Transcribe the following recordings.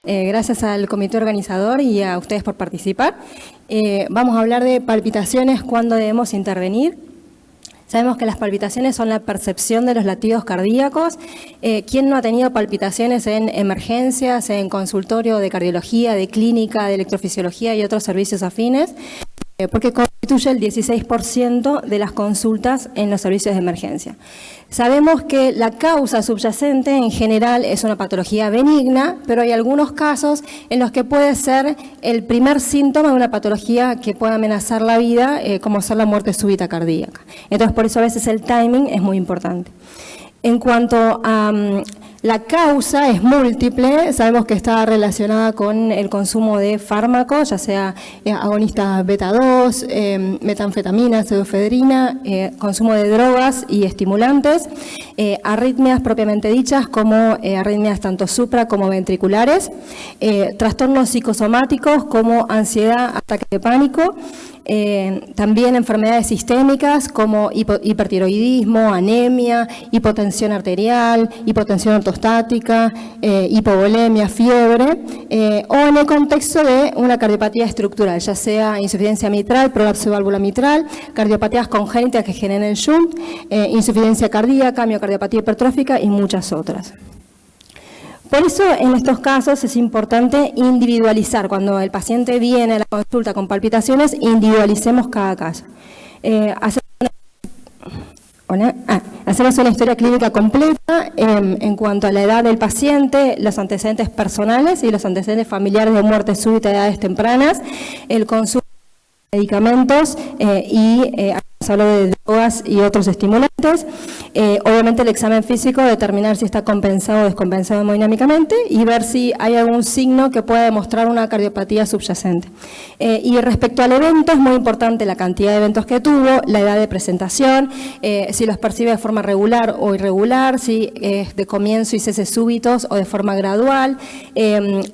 Gracias al comité organizador y a ustedes por participar. Vamos a hablar de palpitaciones, cuándo debemos intervenir. Sabemos que las palpitaciones son la percepción de los latidos cardíacos. ¿Quién no ha tenido palpitaciones en emergencias, en consultorio de cardiología, de clínica, de electrofisiología y otros servicios afines? Porque constituye el 16% de las consultas en los servicios de emergencia. Sabemos que la causa subyacente en general es una patología benigna, pero hay algunos casos en los que puede ser el primer síntoma de una patología que pueda amenazar la vida, como ser la muerte súbita cardíaca. Entonces, por eso a veces el timing es muy importante. En cuanto a la causa es múltiple, sabemos que está relacionada con el consumo de fármacos, ya sea agonistas beta-2, metanfetamina, pseudoefedrina, consumo de drogas y estimulantes, arritmias propiamente dichas como arritmias tanto supra como ventriculares, trastornos psicosomáticos como ansiedad, ataque de pánico, también enfermedades sistémicas como hipertiroidismo, anemia, hipotensión arterial, hipotensión ortostática, hipovolemia, fiebre, o en el contexto de una cardiopatía estructural, ya sea insuficiencia mitral, prolapso de válvula mitral, cardiopatías congénitas que generen el shunt, insuficiencia cardíaca, miocardiopatía hipertrófica y muchas otras. Por eso, en estos casos es importante individualizar. Cuando el paciente viene a la consulta con palpitaciones, individualicemos cada caso. Hacemos una historia clínica completa en cuanto a la edad del paciente, los antecedentes personales y los antecedentes familiares de muerte súbita a edades tempranas, el consumo de medicamentos hablo de drogas y otros estimulantes, obviamente el examen físico, determinar si está compensado o descompensado hemodinámicamente y ver si hay algún signo que pueda demostrar una cardiopatía subyacente. Y respecto al evento, es muy importante la cantidad de eventos que tuvo, la edad de presentación, si los percibe de forma regular o irregular, si es de comienzo y cese súbitos o de forma gradual,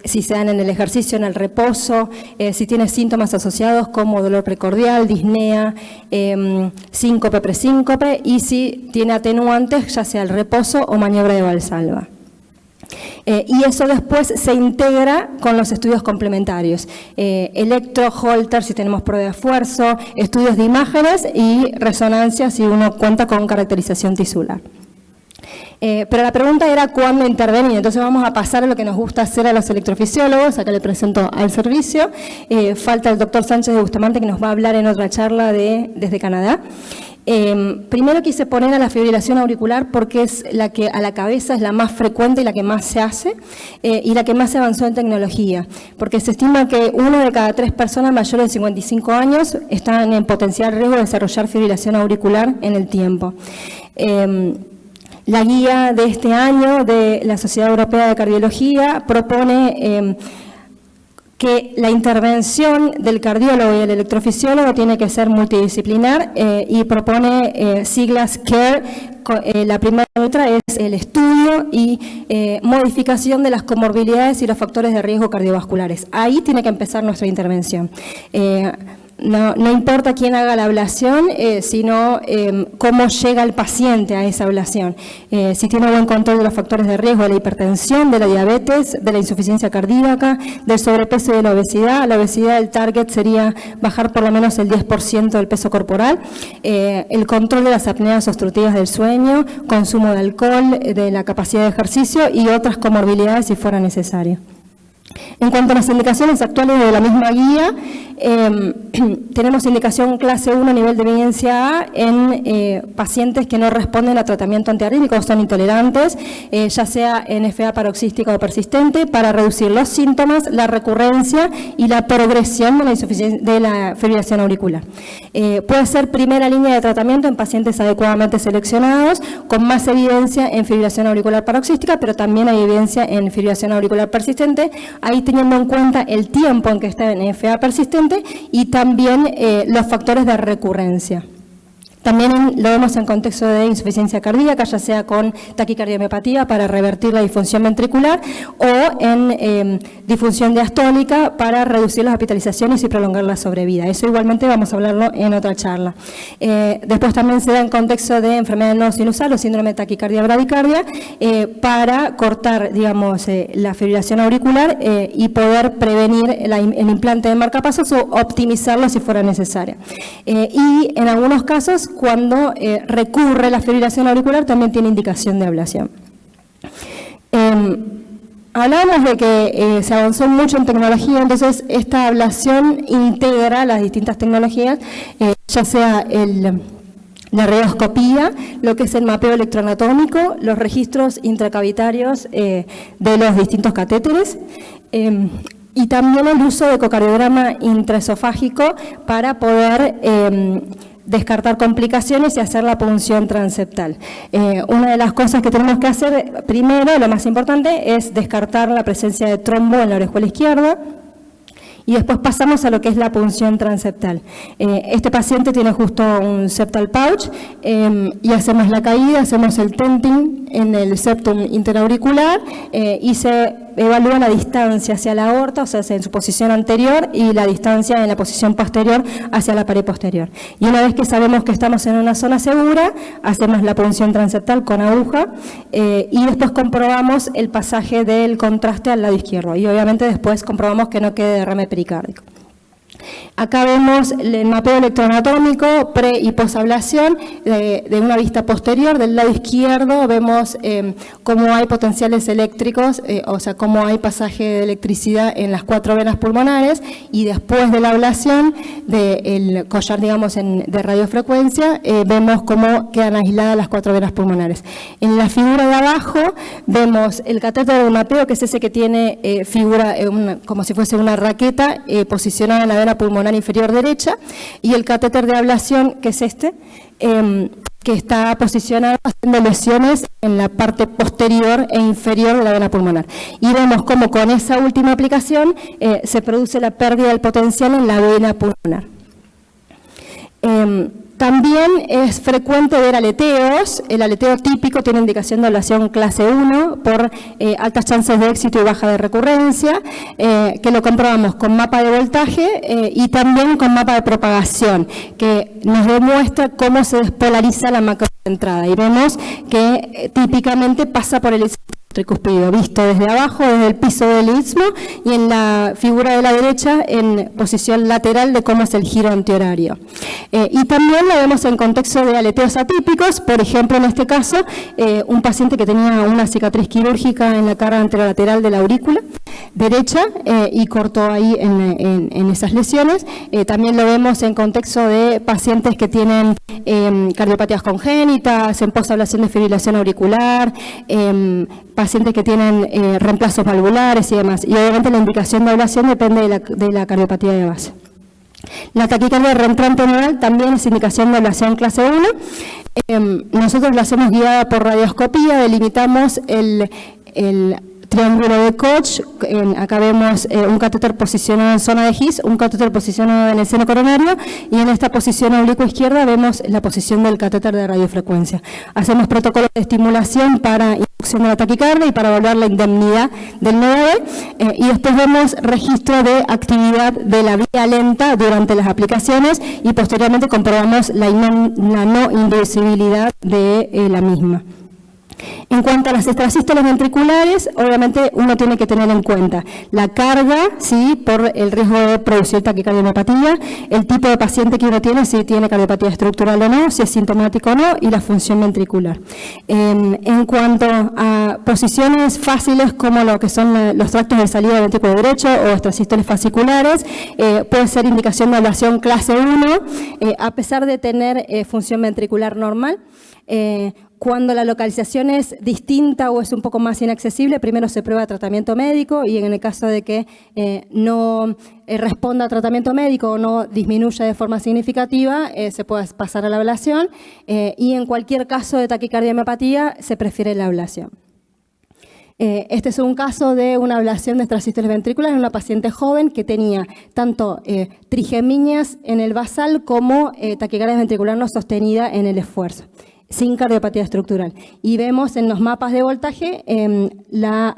si se dan en el ejercicio, en el reposo, si tiene síntomas asociados como dolor precordial, disnea, síncope, presíncope, y si tiene atenuantes, ya sea el reposo o maniobra de Valsalva. Y eso después se integra con los estudios complementarios, electro, Holter, si tenemos prueba de esfuerzo, estudios de imágenes y resonancia si uno cuenta con caracterización tisular. Pero la pregunta era cuándo intervenir, entonces vamos a pasar a lo que nos gusta hacer a los electrofisiólogos. Acá le presento al servicio. Falta el doctor Sánchez de Bustamante, que nos va a hablar en otra charla desde Canadá. Primero quise poner a la fibrilación auricular porque es la que a la cabeza es la más frecuente y la que más se hace y la que más se avanzó en tecnología, porque se estima que 1 de cada 3 personas mayores de 55 años están en potencial riesgo de desarrollar fibrilación auricular en el tiempo. La guía de este año de la Sociedad Europea de Cardiología propone que la intervención del cardiólogo y el electrofisiólogo tiene que ser multidisciplinar y propone siglas CARE. La primera letra es el estudio y modificación de las comorbilidades y los factores de riesgo cardiovasculares. Ahí tiene que empezar nuestra intervención. No importa quién haga la ablación, sino cómo llega el paciente a esa ablación. Si tiene buen control de los factores de riesgo, de la hipertensión, de la diabetes, de la insuficiencia cardíaca, del sobrepeso y de la obesidad el target sería bajar por lo menos el 10% del peso corporal. El control de las apneas obstructivas del sueño, consumo de alcohol, de la capacidad de ejercicio y otras comorbilidades si fuera necesario. En cuanto a las indicaciones actuales de la misma guía, tenemos indicación clase 1 nivel de evidencia A en pacientes que no responden a tratamiento antiarrítmico o son intolerantes, ya sea NFA paroxística o persistente, para reducir los síntomas, la recurrencia y la progresión de la fibrilación auricular. Puede ser primera línea de tratamiento en pacientes adecuadamente seleccionados, con más evidencia en fibrilación auricular paroxística, pero también hay evidencia en fibrilación auricular persistente, ahí teniendo en cuenta el tiempo en que está en NFA persistente y también los factores de recurrencia. También lo vemos en contexto de insuficiencia cardíaca, ya sea con taquicardiomepatía para revertir la disfunción ventricular o en disfunción diastólica para reducir las hospitalizaciones y prolongar la sobrevida. Eso igualmente vamos a hablarlo en otra charla. Después también se da en contexto de enfermedad no sinusal o síndrome de taquicardia bradicardia para cortar, digamos, la fibrilación auricular y poder prevenir el implante de marcapasos o optimizarlo si fuera necesario. Y en algunos casos, cuando recurre la fibrilación auricular, también tiene indicación de ablación. Hablábamos de que se avanzó mucho en tecnología, entonces esta ablación integra las distintas tecnologías, ya sea la radioscopía, lo que es el mapeo electroanatómico, los registros intracavitarios de los distintos catéteres, y también el uso de ecocardiograma intraesofágico para poder descartar complicaciones y hacer la punción transeptal. Una de las cosas que tenemos que hacer primero, lo más importante, es descartar la presencia de trombo en la orejuela izquierda, y después pasamos a lo que es la punción transeptal. Este paciente tiene justo un septal pouch y hacemos la caída, hacemos el tenting en el septum interauricular y se evalúa la distancia hacia la aorta, o sea, en su posición anterior, y la distancia en la posición posterior hacia la pared posterior. Y una vez que sabemos que estamos en una zona segura, hacemos la punción transeptal con aguja y después comprobamos el pasaje del contraste al lado izquierdo. Y obviamente después comprobamos que no quede derrame pericárdico. Acá vemos el mapeo electroanatómico pre- y posablación de una vista posterior. Del lado izquierdo vemos cómo hay potenciales eléctricos, o sea, cómo hay pasaje de electricidad en las 4 venas pulmonares, y después de la ablación del collar, digamos, de radiofrecuencia, vemos cómo quedan aisladas las 4 venas pulmonares. En la figura de abajo vemos el catéter de mapeo, que es ese que tiene figura como si fuese una raqueta posicionada en la vena pulmonar inferior derecha, y el catéter de ablación, que es este, que está posicionado haciendo lesiones en la parte posterior e inferior de la vena pulmonar. Y vemos cómo con esa última aplicación se produce la pérdida del potencial en la vena pulmonar. También es frecuente ver aleteos. El aleteo típico tiene indicación de ablación clase 1 por altas chances de éxito y baja de recurrencia, que lo comprobamos con mapa de voltaje y también con mapa de propagación, que nos demuestra cómo se despolariza la macroentrada. Y vemos que típicamente pasa por el tricúspido, visto desde abajo, desde el piso del istmo, y en la figura de la derecha en posición lateral de cómo es el giro antihorario. Y también lo vemos en contexto de aleteos atípicos, por ejemplo, en este caso, un paciente que tenía una cicatriz quirúrgica en la cara anterolateral de la aurícula derecha y cortó ahí en esas lesiones. También lo vemos en contexto de pacientes que tienen cardiopatías congénitas, en posablación de fibrilación auricular, pacientes que tienen reemplazos valvulares y demás. Y obviamente la indicación de ablación depende de la cardiopatía de base. La taquicardia reentrante nodal también es indicación de ablación clase 1. Nosotros la hacemos guiada por radioscopía, delimitamos el triángulo de Koch. Acá vemos un catéter posicionado en zona de His, un catéter posicionado en el seno coronario, y en esta posición oblicua izquierda vemos la posición del catéter de radiofrecuencia. Hacemos protocolos de estimulación para inducción de la taquicardia y para evaluar la indemnidad del nodo B, y después vemos registro de actividad de la vía lenta durante las aplicaciones y posteriormente comprobamos la no indecibilidad de la misma. En cuanto a las extrasístoles ventriculares, obviamente uno tiene que tener en cuenta la carga, ¿sí?, por el riesgo de producir taquicardiomepatía, el tipo de paciente que uno tiene, si tiene cardiopatía estructural o no, si es sintomático o no, y la función ventricular. En cuanto a posiciones fáciles como lo que son los tractos de salida del ventrículo derecho o extrasístoles fasciculares, puede ser indicación de ablación clase 1, a pesar de tener función ventricular normal. Cuando la localización es distinta o es un poco más inaccesible, primero se prueba tratamiento médico, y en el caso de que no responda a tratamiento médico o no disminuya de forma significativa, se puede pasar a la ablación, y en cualquier caso de taquicardiomepatía se prefiere la ablación. Este es un caso de una ablación de extrasístoles ventriculares en una paciente joven que tenía tanto trigeminias en el basal como taquicardia ventricular no sostenida en el esfuerzo, sin cardiopatía estructural. Y vemos en los mapas de voltaje la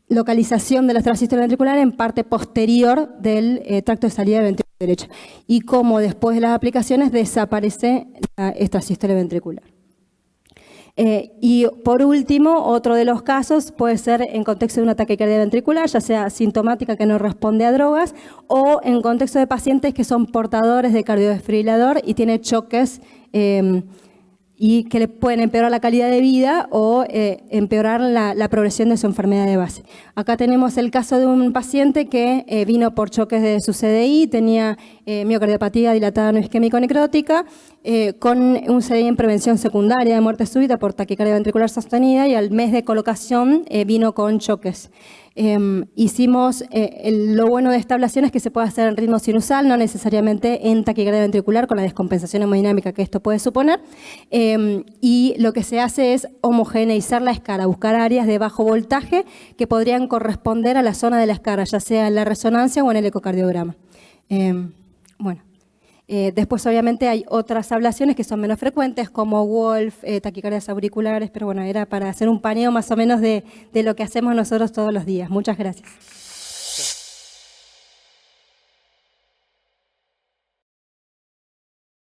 localización del extrasístole ventricular en parte posterior del tracto de salida del ventrículo derecho y cómo después de las aplicaciones desaparece la extrasístole ventricular. Y por último, otro de los casos puede ser en contexto de una taquicardia ventricular, ya sea sintomática que no responde a drogas o en contexto de pacientes que son portadores de cardiodesfibrilador y tienen choques y que le pueden empeorar la calidad de vida o empeorar la progresión de su enfermedad de base. Acá tenemos el caso de un paciente que vino por choques de su CDI, tenía miocardiopatía dilatada no isquémico necrótica, con un CDI en prevención secundaria de muerte súbita por taquicardia ventricular sostenida, y al mes de colocación vino con choques. Hicimos, lo bueno de esta ablación es que se puede hacer en ritmo sinusal, no necesariamente en taquicardia ventricular con la descompensación hemodinámica que esto puede suponer, y lo que se hace es homogeneizar la escara, buscar áreas de bajo voltaje que podrían corresponder a la zona de la escara, ya sea en la resonancia o en el ecocardiograma. Bueno. Después obviamente hay otras ablaciones que son menos frecuentes como Wolf, taquicardias auriculares, pero bueno, era para hacer un paneo más o menos de lo que hacemos nosotros todos los días. Muchas gracias.